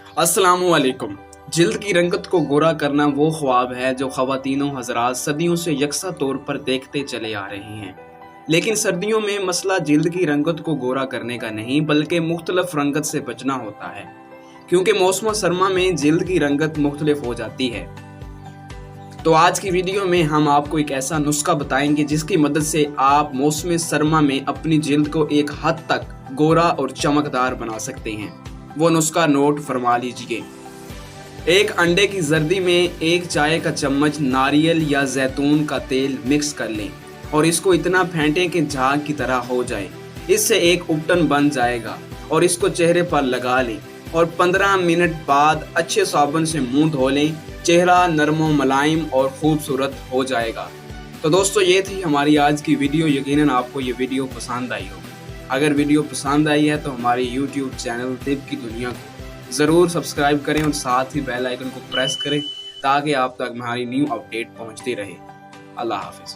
अस्सलामुअलैकुम। जिल्द की रंगत को गोरा करना वो ख्वाब है जो ख़वातीनों हज़रात सदियों से यकसा तौर पर देखते चले आ रहे हैं। लेकिन सर्दियों में मसला जिल्द की रंगत को गोरा करने का नहीं बल्कि मुख्तलिफ रंगत से बचना होता है, क्योंकि मौसम सरमा में जिल्द की रंगत मुख्तलिफ हो जाती है। तो आज की वीडियो में हम आपको एक ऐसा नुस्खा बताएंगे जिसकी मदद से आप मौसम सरमा में अपनी जिल्द को एक हद तक गोरा और चमकदार बना सकते हैं। वो नुस्खा नोट फरमा लीजिए। एक अंडे की जर्दी में एक चाय का चम्मच नारियल या जैतून का तेल मिक्स कर लें और इसको इतना फेंटें कि झाग की तरह हो जाए। इससे एक उपटन बन जाएगा और इसको चेहरे पर लगा लें और 15 मिनट बाद अच्छे साबुन से मुंह धो लें। चेहरा नरम मुलायम और खूबसूरत हो जाएगा। तो दोस्तों, ये थी हमारी आज की वीडियो। यकीनन आपको ये वीडियो पसंद आई होगी। अगर वीडियो पसंद आई है तो हमारे YouTube चैनल तिब की दुनिया को ज़रूर सब्सक्राइब करें और साथ ही बेल आइकन को प्रेस करें ताकि आप तक हमारी न्यू अपडेट पहुंचती रहे। अल्लाह हाफिज़।